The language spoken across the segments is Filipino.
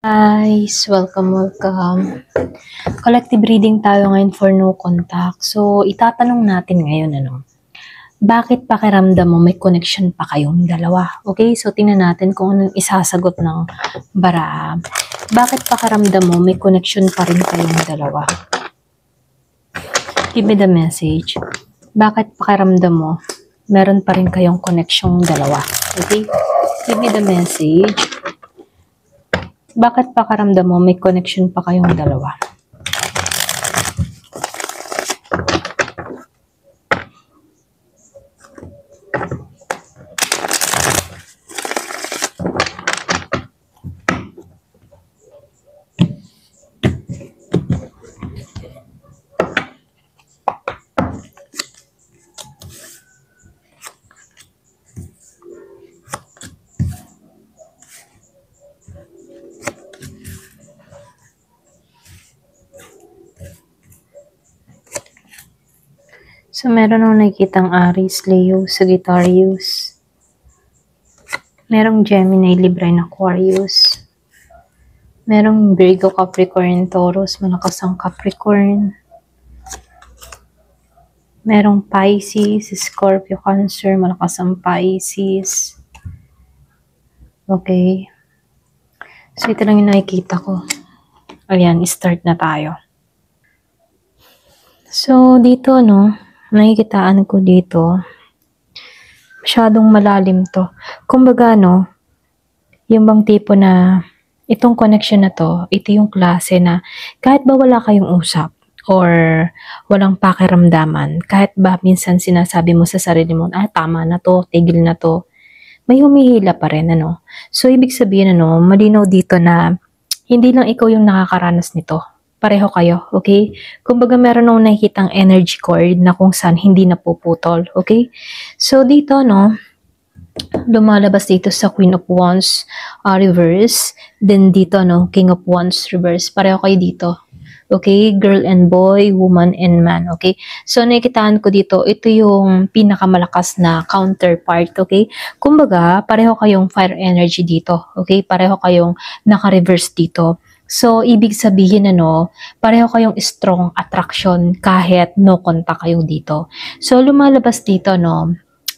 Guys, welcome. Collective reading tayo ngayon for no contact. So, itatanong natin ngayon, bakit pakiramdam mo may connection pa kayong dalawa? Okay, so tingnan natin kung anong isasagot ng bara. Bakit pakiramdam mo may connection pa rin kayong dalawa? Give me the message. Bakit pakiramdam mo meron pa rin kayong connection dalawa? Okay, give me the message. Bakit pakiramdam mo may connection pa kayong dalawa? So, meron akong nakikitang Aries, Leo, Sagittarius. Merong Gemini, Libra, and Aquarius. Merong Virgo, Capricorn, Taurus, malakas ang Capricorn. Merong Pisces, Scorpio, Cancer, malakas ang Pisces. Okay. So, ito lang yung nakikita ko. Ayan, start na tayo. So, dito, nakikitaan ko dito, masyadong malalim to. Kumbaga, yung bang tipo na, itong connection na to, ito yung klase na, kahit ba wala kayong usap, or walang pakiramdaman, kahit ba minsan sinasabi mo sa sarili mo, tama na to, tigil na to, may humihila pa rin, So, ibig sabihin, malinaw dito na, hindi lang ikaw yung nakakaranas nito. Pareho kayo, okay? Kumbaga meron akong nakikitang energy cord na kung saan hindi napuputol, okay? So dito, lumalabas dito sa Queen of Wands reverse, then dito, King of Wands reverse. Pareho kayo dito, okay? Girl and boy, woman and man, okay? So nakikitaan ko dito, ito yung pinakamalakas na counterpart, okay? Kumbaga, pareho kayong fire energy dito, okay? Pareho kayong naka-reverse dito. So, ibig sabihin pareho kayong strong attraction kahit no contact kayo dito. So, lumalabas dito,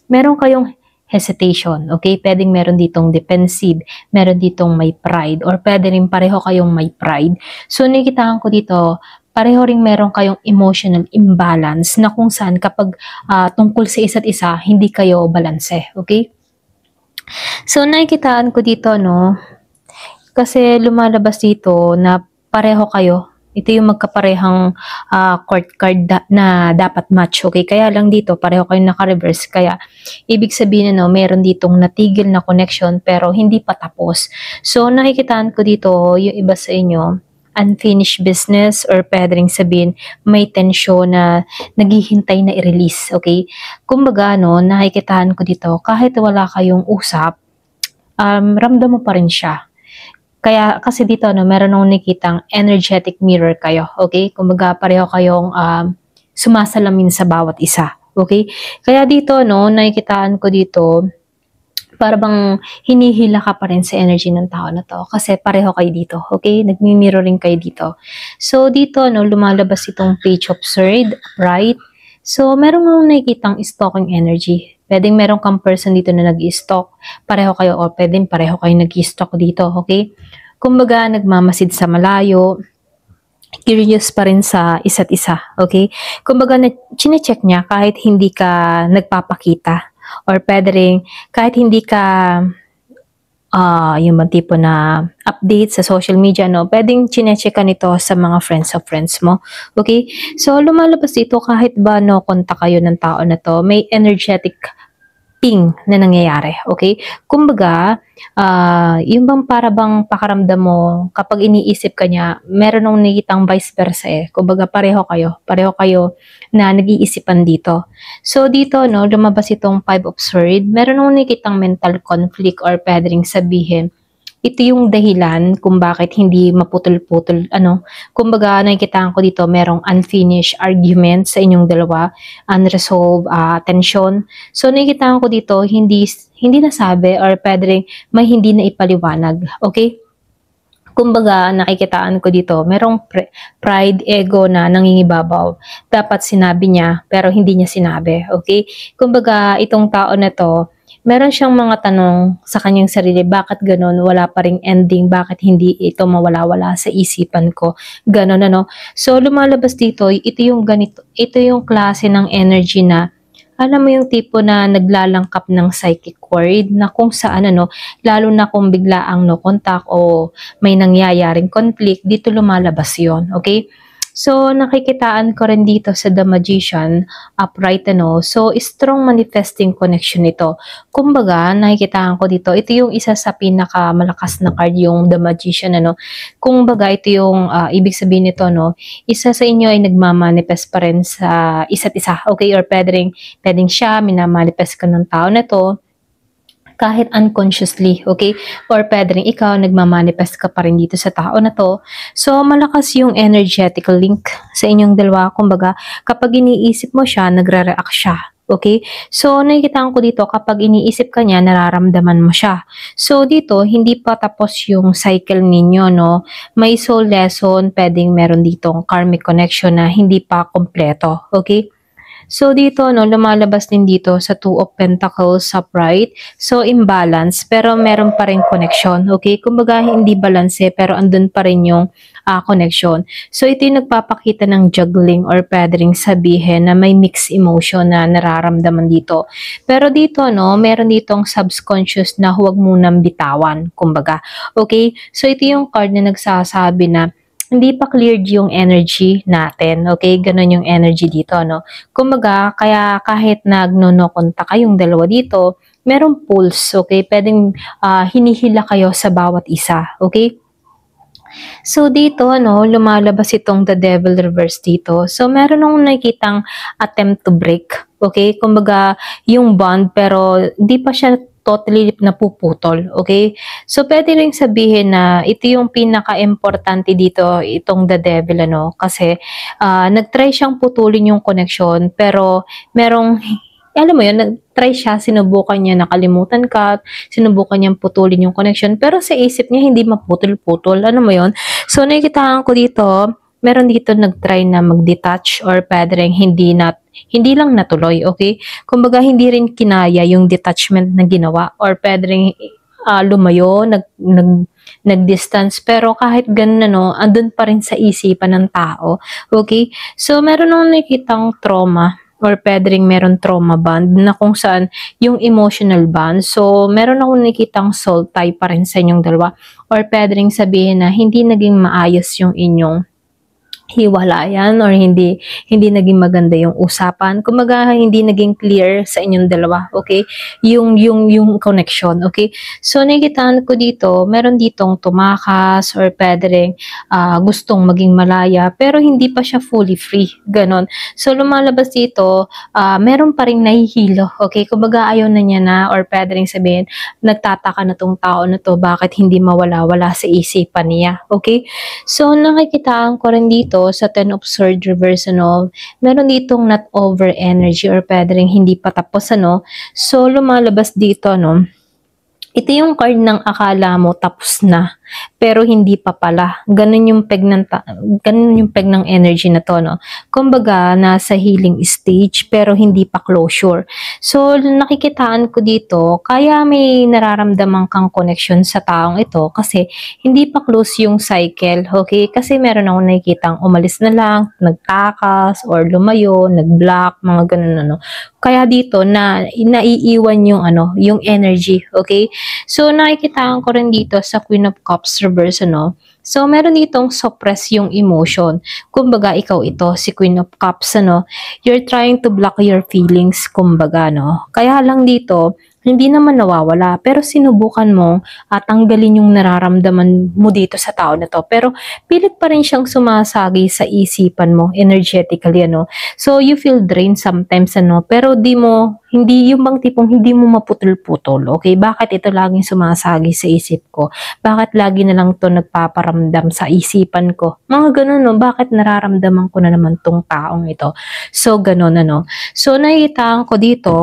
meron kayong hesitation, okay? Pwedeng meron ditong defensive, meron ditong may pride, or pwede rin pareho kayong may pride. So, nakikitaan ko dito, pareho rin meron kayong emotional imbalance na kung saan kapag tungkol sa isa't isa, hindi kayo balanse, okay? So, nakikitaan ko dito, kasi lumalabas dito na pareho kayo. Ito yung magkaparehang court card na dapat match. Okay? Kaya lang dito, pareho kayong naka-reverse. Kaya, ibig sabihin meron ditong natigil na connection pero hindi pa tapos. So, nakikitaan ko dito, yung iba sa inyo, unfinished business or pwede rin sabihin may tensyon na naghihintay na i-release. Okay? Kumbaga, nakikitaan ko dito, kahit wala kayong usap, ramdam mo pa rin siya. Kaya kasi dito meron akong nakitang energetic mirror kayo, okay? Kumbaga pareho kayong sumasalamin sa bawat isa, okay? Kaya dito nakikitaan ko dito para bang hinihila ka pa rin sa energy ng tao na to kasi pareho kayo dito, okay? Nagmi-mirroring kayo dito. So dito lumalabas itong Page of Swords, right? So meron akong nakikitang stalking energy. Pwedeng meron kang person dito na nag-i-stalk. Pareho kayo o pwedeng pareho kayo nag-i-stalk dito, okay? Kumbaga, nagmamasid sa malayo. Curious pa rin sa isa't isa, okay? Kumbaga, chine-check niya kahit hindi ka nagpapakita. Or pwede rin, kahit hindi ka yung mga tipo na update sa social media, pwedeng chine-check ka nito sa mga friends of friends mo. Okay? So, lumalabas dito kahit ba kontak kayo ng tao na to, may energetic ping na nangyayari, okay? Kumbaga, yung bang para bang pakaramdam mo, kapag iniisip ka niya, meron nung nakitang vice versa Kumbaga, pareho kayo na nag-iisipan dito. So, dito, lumabas itong Five of Swords, meron nung nakitang mental conflict or pwede ring sabihin, ito yung dahilan kung bakit hindi maputol-putol, kumbaga nakikitaan ko dito merong unfinished argument sa inyong dalawa, unresolved tension. So nakikitaan ko dito hindi nasabi or pwede rin may hindi na ipaliwanag, okay? Kumbaga, nakikitaan ko dito, merong pride, ego na nangingibabaw. Dapat sinabi niya, pero hindi niya sinabi, okay? Kumbaga, itong tao na to, meron siyang mga tanong sa kanyang sarili, bakit ganun, wala pa ring ending, bakit hindi ito mawala-wala sa isipan ko, ganun ano. So, lumalabas dito, ito yung ganito, ito yung klase ng energy na, alam mo yung tipo na naglalangkap ng psychic word na kung saan ano, lalo na kung biglaang no contact o may nangyayaring conflict, dito lumalabas yon, okay? So, nakikitaan ko rin dito sa The Magician, upright ano, so strong manifesting connection ito. Kumbaga, nakikitaan ko dito, ito yung isa sa pinakamalakas na card, yung The Magician ano. Kumbaga, ito yung ibig sabihin nito no, isa sa inyo ay nagmamanifest pa rin sa isa't isa, okay? Or pwedeng siya, minamanifest ka ng tao na to, kahit unconsciously, okay? Or pwede rin ikaw, nagmamanifest ka pa rin dito sa tao na to. So, malakas yung energetical link sa inyong dalawa. Kumbaga, kapag iniisip mo siya, nagre-react siya. Okay? So, nakikita ko dito, kapag iniisip ka niya, nararamdaman mo siya. So, dito, hindi pa tapos yung cycle ninyo, no? May soul lesson, pwedeng meron ditong karmic connection na hindi pa kompleto. Okay? So, dito, no, lumalabas din dito sa Two of Pentacles upright. So, imbalance, pero meron pa rin connection, okay? Kumbaga, hindi balance, pero andun pa rin yung connection. So, ito yung nagpapakita ng juggling or pwede ring sabihin na may mixed emotion na nararamdaman dito. Pero dito, no, meron ditong subconscious na huwag munang bitawan, kumbaga. Okay? So, ito yung card na nagsasabi na hindi pa cleared yung energy natin. Okay? Ganun yung energy dito, no? Kumbaga, kaya kahit nagno-no-contact kayong dalawa dito, merong pulse, okay? Pwedeng hinihila kayo sa bawat isa, okay? So, dito, no, lumalabas itong The Devil reverse dito. So, meron akong nakikitang attempt to break, okay? Kumbaga, yung bond, pero di pa siya totally napuputol, okay? So, pwede rin sabihin na ito yung pinaka-importante dito, itong The Devil, ano? Kasi, nag-try siyang putulin yung connection, pero merong, alam mo yun, nag-try siya, sinubukan niya, nakalimutan ka, sinubukan niyang putulin yung connection, pero sa isip niya, hindi maputol-putol, ano mo yun? So, nakikitaan ko dito, meron dito nag-try na mag-detach or pwede rin hindi lang natuloy, okay? Kumbaga, hindi rin kinaya yung detachment na ginawa or pwede rin lumayo, nag-distance, pero kahit ganun ano, andun pa rin sa isipan ng tao, okay? So, meron akong nakikitang trauma or pwede rin meron trauma bond na kung saan yung emotional bond. So, meron akong nakikitang soul tie pa rin sa inyong dalawa or pwede rin sabihin na hindi naging maayos yung inyong hiwalayan or hindi naging maganda yung usapan. Kumbaga hindi naging clear sa inyong dalawa, okay? Yung connection, okay? So nakikitaan ko dito, meron ditong tumakas or pwede ring gustong maging malaya pero hindi pa siya fully free, ganon. So lumalabas dito, meron pa ring nahihilo, okay? Kumbaga ayaw na niya na or pwede ring sabihin, nagtataka na tong tao na to, bakit hindi mawala-wala sa isipan niya, okay? So nakikitaan ko rin dito sa Ten of Swords reverse, ano, meron ditong not over energy or pwede rin hindi pa tapos, ano. So, lumalabas dito, no, ito yung card ng akala mo tapos na, pero hindi pa pala. Ganun yung peg ng energy na to, no. Kumbaga, nasa healing stage, pero hindi pa closure. So, nakikitaan ko dito, kaya may nararamdaman kang connection sa taong ito, kasi hindi pa close yung cycle, okay? Kasi meron akong nakikitang umalis na lang, nagtakas, or lumayo, nag-block, mga ganun, ano. Kaya dito, naiiwan yung, yung energy, okay? So, nakikitaan ko rin dito sa Queen of Cups reverse, ano. So, meron ditong suppress yung emotion. Kumbaga, ikaw ito, si Queen of Cups, ano. You're trying to block your feelings, kumbaga, no. Kaya lang dito, hindi naman nawawala, pero sinubukan mo at tanggalin yung nararamdaman mo dito sa tao na to. Pero pilit pa rin siyang sumasagi sa isipan mo, energetically, ano. So, you feel drained sometimes, ano, pero hindi yung bang tipong hindi mo maputol-putol, okay? Bakit ito laging sumasagi sa isip ko? Bakit lagi na lang to nagpaparamdam sa isipan ko? Mga ganun, no? Bakit nararamdaman ko na naman tong taong ito? So, ganun, ano. So, nakikita ko dito,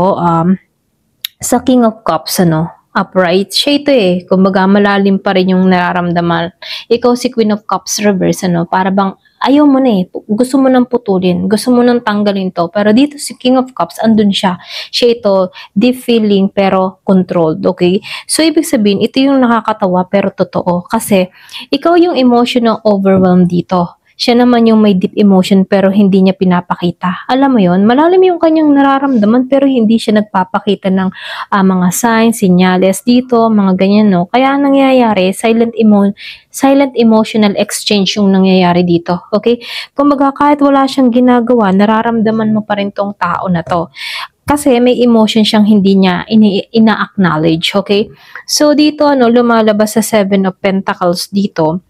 sa King of Cups, ano, upright. Siya ito kumbaga malalim pa rin yung nararamdaman. Ikaw si Queen of Cups reverse, para bang ayaw mo na gusto mo nang putulin, gusto mo nang tanggalin to, pero dito si King of Cups, andun siya. Siya ito, deep feeling pero controlled, okay? So, ibig sabihin, ito yung nakakatawa pero totoo, kasi ikaw yung emotional overwhelmed dito. Siya naman yung may deep emotion pero hindi niya pinapakita. Alam mo yon, malalim yung kanyang nararamdaman pero hindi siya nagpapakita ng mga signs, sinyales dito, mga ganyan, no? Kaya nangyayari, silent emotional exchange yung nangyayari dito, okay? Kumbaga kahit wala siyang ginagawa, nararamdaman mo pa rin tong tao na to. Kasi may emotion siyang hindi niya ina-acknowledge, okay? So dito, lumalabas sa Seven of Pentacles dito,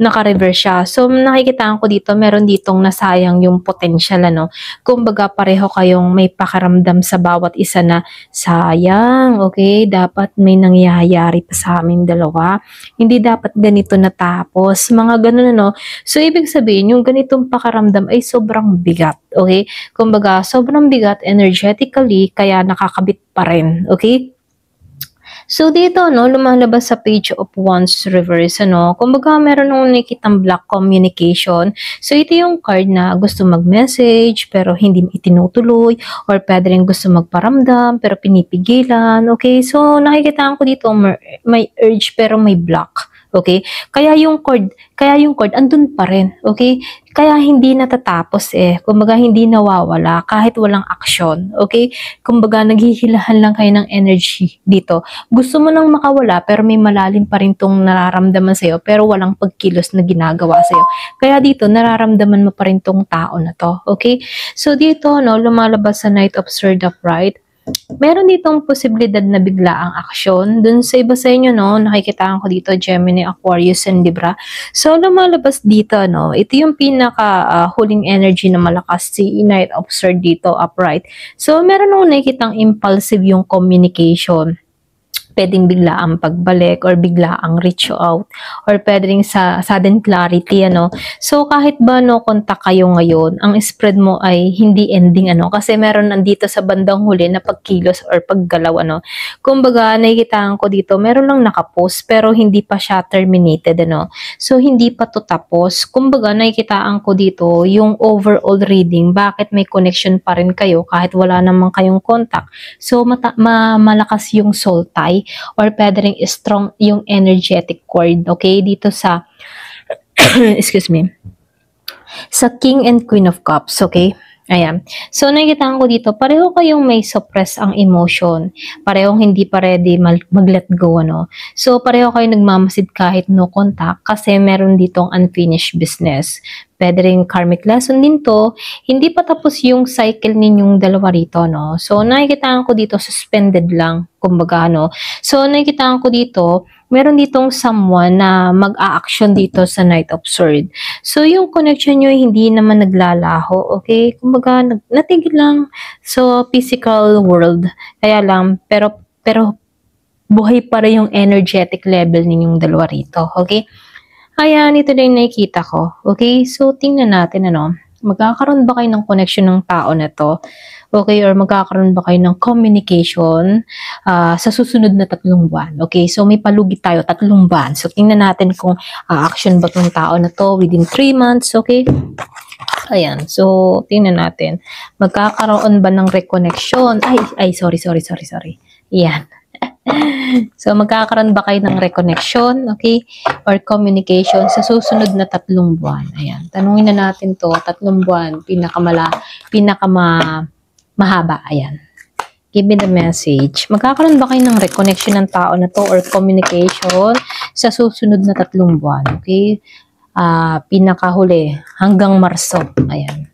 naka-reverse siya. So, nakikitaan ko dito, meron ditong nasayang yung potential, Kumbaga, pareho kayong may pakaramdam sa bawat isa na sayang, okay? Dapat may nangyayari pa sa aming dalawa. Hindi dapat ganito natapos. Mga ganun, So, ibig sabihin, yung ganitong pakaramdam ay sobrang bigat, okay? Kumbaga, sobrang bigat energetically, kaya nakakabit pa rin, okay? So, dito, lumalabas sa Page of Wands reverse, kumbaga, meron nung nakikitang black communication. So, ito yung card na gusto mag-message, pero hindi itinutuloy, or pwede rin gusto magparamdam, pero pinipigilan, okay? So, nakikita ko dito, may urge, pero may block. Okay? Kaya yung cord andun pa rin, okay? Kaya hindi natatapos Kumbaga hindi nawawala kahit walang aksyon, okay? Kumbaga naghihilahan lang kayo ng energy dito. Gusto mo nang makawala pero may malalim pa rin tong nararamdaman sa'yo pero walang pagkilos na ginagawa sa'yo. Kaya dito nararamdaman mo pa rin tong tao na to, okay? So dito lumalabas sa Knight of Swords upright. Meron ditong posibilidad na bigla ang aksyon. Dun sa iba sa inyo, nakikitaan ko dito, Gemini, Aquarius, and Libra. So, lumalabas dito, ito yung pinaka huling energy na malakas, si Knight of Swords dito, upright. So, meron nung nakikitang impulsive yung communication. Pwedeng bigla ang pagbalik or bigla ang reach out or pwedeng sa sudden clarity, So, kahit ba, kontak kayo ngayon, ang spread mo ay hindi ending, kasi meron nandito sa bandang huli na pagkilos or paggalaw, Kumbaga, nakikitaan ko dito, meron lang nakapost pero hindi pa siya terminated, So, hindi pa to tapos. Kumbaga, nakikitaan ko dito yung overall reading, bakit may connection pa rin kayo kahit wala namang kayong contact. So, malakas yung soul tie or pwede rin strong yung energetic cord, okay? Dito sa, excuse me, sa King and Queen of Cups, okay? Ayan. So, nakikita ko dito, pareho kayong may suppress ang emotion. Parehong hindi pa ready mag-let go, So, pareho kayong nagmamasid kahit no contact kasi meron ditong unfinished business. Pwede rin karmic lesson din to. Hindi pa tapos yung cycle ninyong dalawa rito, So, nakikita ko dito, suspended lang, kumbaga, So, nakikita ko dito, meron ditong someone na mag-a-action dito sa Knight of Swords. So, yung connection nyo hindi naman naglalaho, okay? Kumbaga, natigil lang. So, physical world. Kaya lang, pero buhay pa rin yung energetic level ninyong dalawa rito, okay? Ayan, ito na yung nakikita ko. Okay, so tingnan natin, magkakaroon ba kayo ng connection ng tao na to? Okay, or magkakaroon ba kayo ng communication sa susunod na 3 buwan? Okay, so may palugi tayo, 3 buwan. So tingnan natin kung action ba tong tao na to within 3 months, okay? Ayan, so tingnan natin. Magkakaroon ba ng reconnection? Sorry. Ayan. So, magkakaroon ba kayo ng reconnection, okay? Or communication sa susunod na 3 buwan. Ayan. Tanungin na natin to, 3 buwan, mahaba. Ayan. Give me the message. Magkakaroon ba kayo ng reconnection ng tao na to or communication sa susunod na 3 buwan, okay? Pinakahuli, hanggang Marso. Ayan.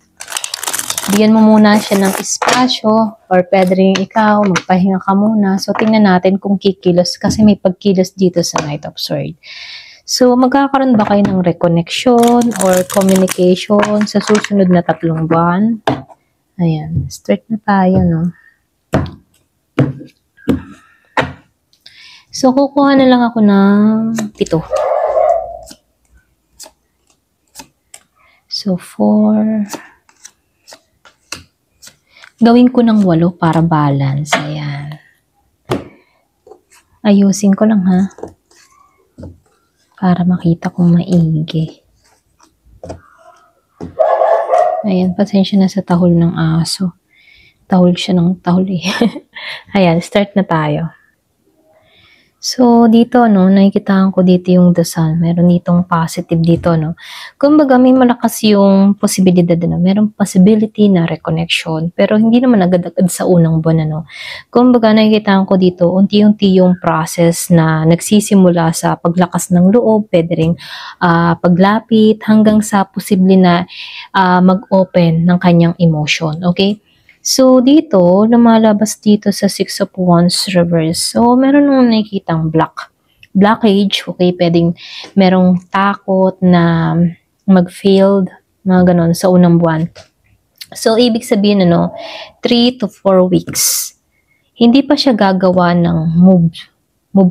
Bigyan mo muna siya ng espasyo or pwede rin ikaw, magpahinga ka muna. So, tingnan natin kung kikilos kasi may pagkilos dito sa Knight of Swords. So, magkakaroon ba kayo ng reconnection or communication sa susunod na 3 buwan? Ayan, start na tayo, So, kukuha na lang ako ng 7. So, 4... Gawin ko ng 8 para balance. Ayan. Ayusin ko lang ha. Para makita kong maigi. Ayan, pasensya na sa tahol ng aso. Tahol siya ng tahol eh. Ayan, start na tayo. So, dito, no, nakikitaan ko dito yung dasal. Meron ditong positive dito, no. Kumbaga, may malakas yung posibilidad na, merong possibility na reconnection. Pero hindi naman agad-agad sa unang buwan, no. Kumbaga, nakikitaan ko dito, unti-unti yung process na nagsisimula sa paglakas ng loob, pwede ring paglapit, hanggang sa posible na mag-open ng kanyang emotion, okay? So, dito, lumalabas dito sa Six of Wands reverse. So, meron nung nakikitang blockage, okay, pwedeng merong takot na mag-failed, mga ganon, sa unang buwan. So, ibig sabihin, 3 to 4 weeks. Hindi pa siya gagawa ng move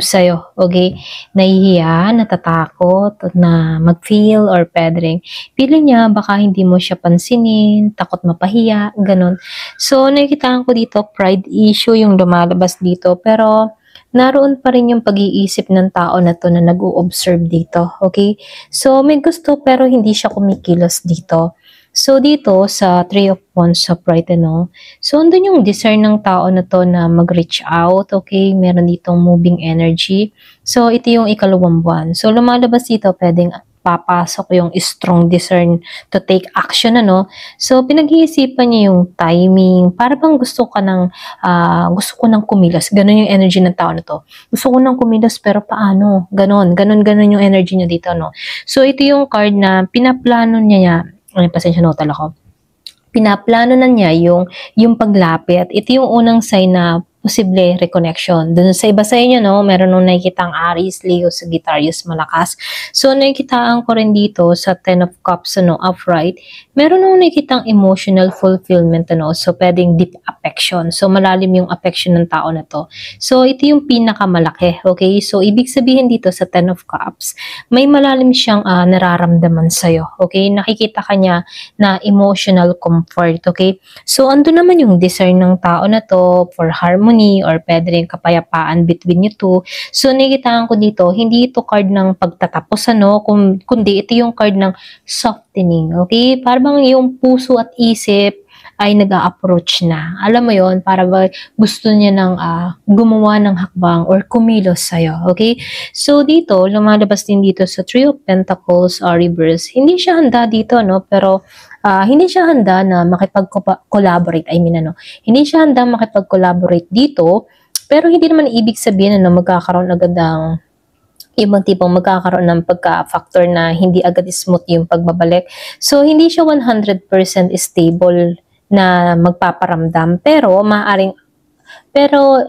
sa'yo, okay? Nahihiya, natatakot, na mag-feel or pwedeng feeling niya baka hindi mo siya pansinin, takot mapahiya, ganun. So, nakikitaan ko dito, pride issue yung lumalabas dito, pero naroon pa rin yung pag-iisip ng tao na to na nag-o-observe dito, okay? So, may gusto pero hindi siya kumikilos dito. So, dito sa Three of Wands sa Pride, so, andun yung desire ng tao na to na mag-reach out, okay? Meron ditong moving energy. So, ito yung ikalawang buwan. So, lumalabas dito, pwedeng papasok yung strong desire to take action, So, pinag-iisipan niya yung timing. Para bang gusto ko ng kumilos. Ganon yung energy ng tao na to. Gusto ko ng kumilos, pero paano? Ganon yung energy niya dito, So, ito yung card na pinaplano niya. Ay, pasensya na ako. Pinaplano na niya yung paglapit. Ito yung unang sign na posible reconnection. Dun sa iba sa inyo, meron nung nakikitang Aries, Leo, Sagittarius, malakas. So, nakikitaan ko rin dito sa Ten of Cups, upright. Meron nung nakikitang emotional fulfillment, So, pwedeng deep affection. So, malalim yung affection ng tao na to. So, ito yung pinakamalaki, okay? So, ibig sabihin dito sa Ten of Cups, may malalim siyang nararamdaman sa'yo, okay? Nakikita ka niya na emotional comfort, okay? So, ando naman yung desire ng tao na to for harmony or pwede rin kapayapaan between you two. So, nakikitaan ko dito, hindi ito card ng pagtatapos, kundi ito yung card ng softening, okay? Para bang yung puso at isip ay nag-a-approach na. Alam mo yon, para ba gusto niya ng gumawa ng hakbang or kumilos sa'yo, okay? So, dito, lumalabas din dito sa Three of Pentacles reverse. Hindi siya handa dito, pero hindi siya handa na makipag-collaborate. Hindi siya handa makipag-collaborate dito, pero hindi naman ibig sabihin na magkakaroon agad ng ibang tipong magkakaroon ng pagka-factor na hindi agad smooth yung pagbabalik. So, hindi siya 100% stable na magpaparamdam, pero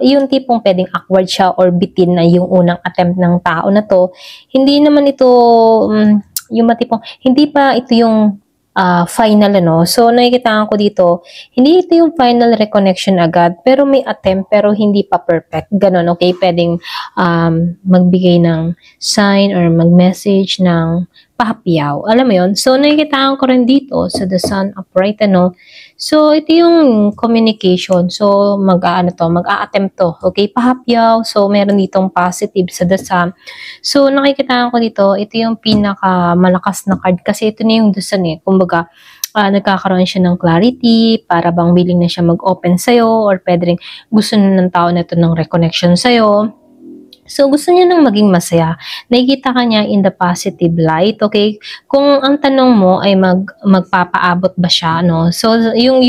yung tipong pwedeng awkward siya or bitin na yung unang attempt ng tao na to, hindi naman ito, yung matipong, hindi pa ito yung final, So, nakikitaan ko dito, hindi ito yung final reconnection agad, pero may attempt, pero hindi pa perfect. Ganon, okay? Pwedeng magbigay ng sign or mag-message ng pahapiyaw. Alam mo yon? So, nakikitaan ko rin dito sa The Sun upright, So, ito yung communication. So, mag-a-attempt to. Okay? Pahapiyaw. So, meron ditong positive sa The Sun. So, nakikitaan ko dito, ito yung pinakamalakas na card kasi ito na yung The Sun eh. Kumbaga, nagkakaroon siya ng clarity, para bang willing na siya mag-open sa'yo or pwede rin gusto na ng tao na ito ng reconnection sa'yo. So, gusto niya nang maging masaya. Nakikita ka niya in the positive light, okay? Kung ang tanong mo ay magpapaabot ba siya, So, yung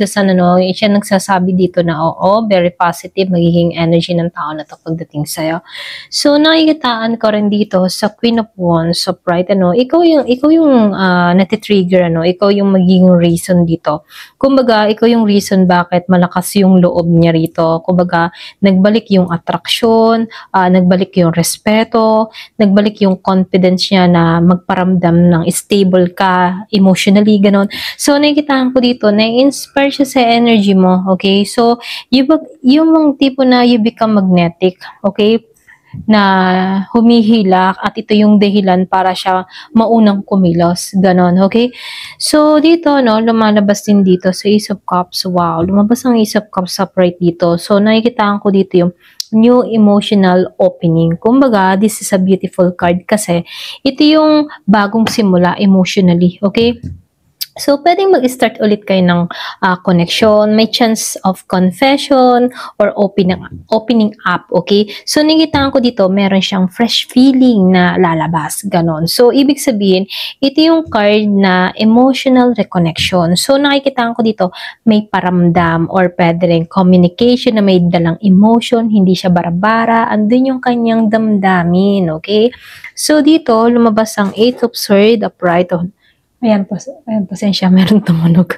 The Sun, siya nagsasabi dito na, oo, very positive, magiging energy ng tao na to pagdating sa'yo. So, nakikitaan ko rin dito sa Queen of Wands, upright, ikaw yung natitrigger, ikaw yung magiging reason dito. Kumbaga, ikaw yung reason bakit malakas yung loob niya rito. Kumbaga, nagbalik yung attraction, nagbalik yung respeto, nagbalik yung confidence niya na magparamdam ng stable ka emotionally, ganon. So, nakikitaan ko dito, na-inspire siya sa energy mo, okay? So, yung tipo na you become magnetic, okay? Na humihilak at ito yung dahilan para siya maunang kumilos. Ganon, okay? So, dito, lumalabas din dito sa Ace of Cups. Wow, lumabas ang Ace of Cups upright dito. So, nakikitaan ko dito yung new emotional opening. Kumbaga, this is a beautiful card kasi ito yung bagong simula emotionally, okay? So, pwedeng mag-start ulit kayo ng connection, may chance of confession or opening up, okay? So, nagitaan ko dito, meron siyang fresh feeling na lalabas, ganon. So, ibig sabihin, ito yung card na emotional reconnection. So, nakikitaan ko dito, may paramdam or pwede rin communication na may dalang emotion, hindi siya bara-bara, andun yung kanyang damdamin, okay? So, dito, lumabas ang Eight of Swords, upright. Ayan, pasensya, meron tumunog.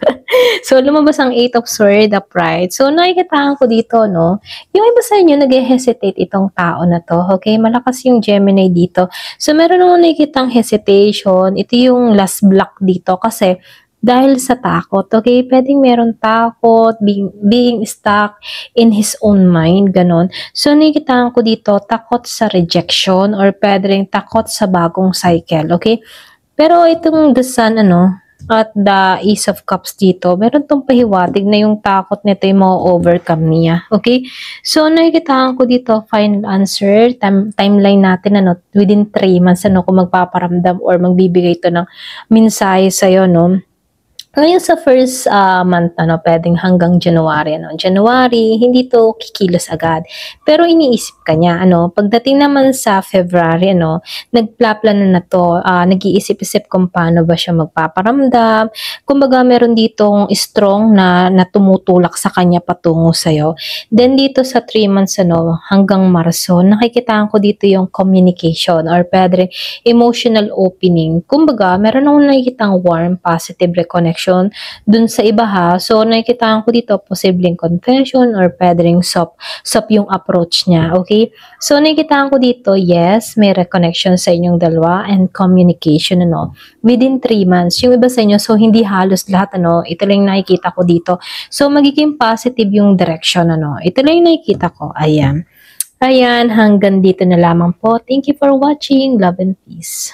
So, lumabas ang Eight of Swords, upright. So, nakikitaan ko dito, no? Yung iba sa inyo, nag-hesitate itong tao na to, okay? Malakas yung Gemini dito. So, meron akong nakikitang hesitation. Ito yung last block dito kasi dahil sa takot, okay? Pwedeng meron takot, being stuck in his own mind, ganon. So, nakikitaan ko dito, takot sa rejection or pwede rin takot sa bagong cycle, okay? Pero itong the sun, at the Ace of Cups dito, meron tong pahiwatig na yung takot nito yung ma-overcome niya. Okay? So, nakikitaan ko dito, final answer, timeline natin, within 3 months, kung magpaparamdam or magbibigay ito ng mensahe sa'yo, no? Ngayon sa first month, pwedeng hanggang January, January, hindi to kikilos agad. Pero iniisip ka niya, Pagdating naman sa February, nagplaplano na to, nag-iisip-isip kung paano ba siya magpaparamdam. Kumbaga, meron ditong strong na tumutulak sa kanya patungo sa'yo. Then, dito sa 3 months, hanggang Marso, nakikitaan ko dito yung communication or pwede emotional opening. Kumbaga, meron akong nakikitang warm, positive reconnection dun sa iba ha. So, nakikitaan ko dito posibleng confession or pwede ring soft yung approach niya. Okay? So, nakikitaan ko dito, yes, may reconnection sa inyong dalawa and communication, within 3 months. Yung iba sa inyo, so hindi halos lahat, ito lang nakikita ko dito. So, magiging positive yung direction, Ito lang nakikita ko. Ayan. Ayan, hanggang dito na lamang po. Thank you for watching. Love and peace.